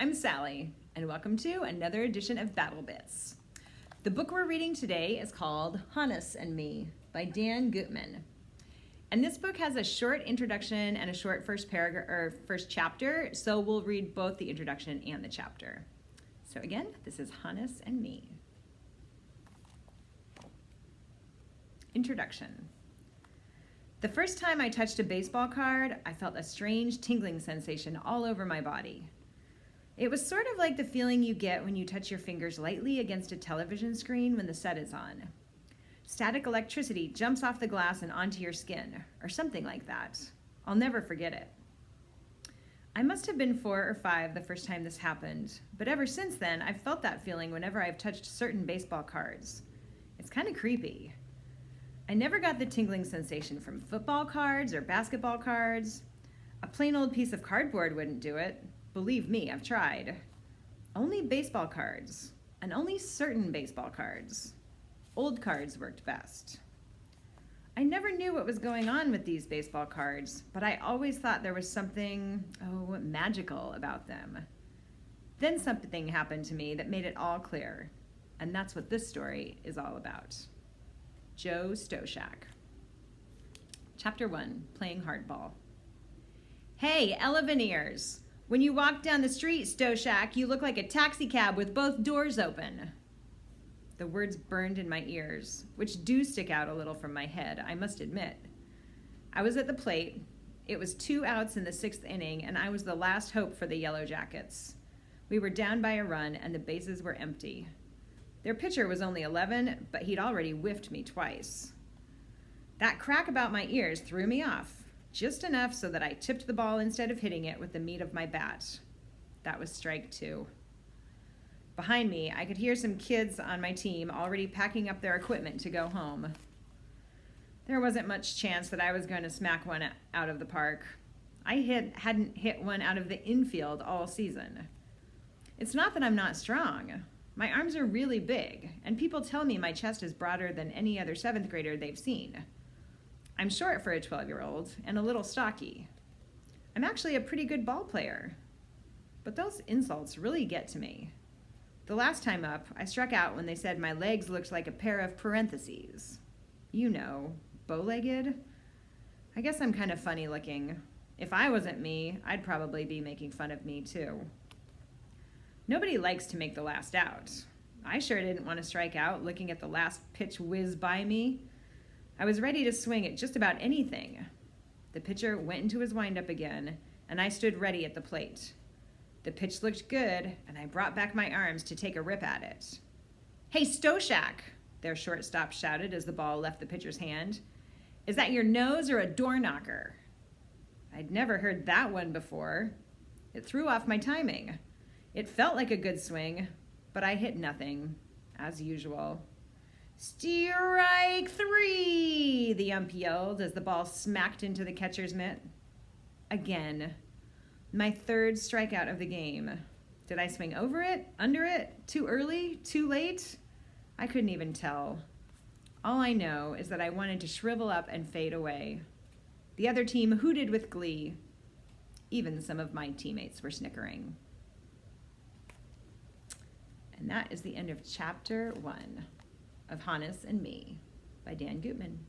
I'm Sally, and welcome to another edition of Battle Bits. The book we're reading today is called Honus and Me by Dan Gutman. And this book has a short introduction and a short first paragraph or first chapter, so we'll read both the introduction and the chapter. So again, this is Honus and Me. Introduction. The first time I touched a baseball card, I felt a strange tingling sensation all over my body. It was sort of like the feeling you get when you touch your fingers lightly against a television screen when the set is on. Static electricity jumps off the glass and onto your skin, or something like that. I'll never forget it. I must have been 4 or 5 the first time this happened, but ever since then, I've felt that feeling whenever I've touched certain baseball cards. It's kind of creepy. I never got the tingling sensation from football cards or basketball cards. A plain old piece of cardboard wouldn't do it. Believe me, I've tried. Only baseball cards, and only certain baseball cards. Old cards worked best. I never knew what was going on with these baseball cards, but I always thought there was something, magical about them. Then something happened to me that made it all clear, and that's what this story is all about. Joe Stoshak. Chapter 1, Playing Hardball. Hey, Elevaneers! When you walk down the street, Stoshak, you look like a taxi cab with both doors open. The words burned in my ears, which do stick out a little from my head, I must admit. I was at the plate. It was 2 outs in the 6th inning, and I was the last hope for the Yellow Jackets. We were down by a run, and the bases were empty. Their pitcher was only 11, but he'd already whiffed me twice. That crack about my ears threw me off, just enough so that I tipped the ball instead of hitting it with the meat of my bat. That was strike 2. Behind me, I could hear some kids on my team already packing up their equipment to go home. There wasn't much chance that I was going to smack one out of the park. I hadn't hit one out of the infield all season. It's not that I'm not strong. My arms are really big, and people tell me my chest is broader than any other 7th grader they've seen. I'm short for a 12-year-old and a little stocky. I'm actually a pretty good ball player. But those insults really get to me. The last time up, I struck out when they said my legs looked like a pair of parentheses. You know, bow-legged. I guess I'm kind of funny looking. If I wasn't me, I'd probably be making fun of me too. Nobody likes to make the last out. I sure didn't want to strike out looking at the last pitch whiz by me. I was ready to swing at just about anything. The pitcher went into his windup again, and I stood ready at the plate. The pitch looked good, and I brought back my arms to take a rip at it. Hey, Stoshak, their shortstop shouted as the ball left the pitcher's hand. Is that your nose or a door knocker? I'd never heard that one before. It threw off my timing. It felt like a good swing, but I hit nothing, as usual. Strike 3, the ump yelled as the ball smacked into the catcher's mitt. Again, my 3rd strikeout of the game. Did I swing over it, under it, too early, too late? I couldn't even tell. All I know is that I wanted to shrivel up and fade away. The other team hooted with glee. Even some of my teammates were snickering. And that is the end of chapter 1 of Honus and Me by Dan Gutman.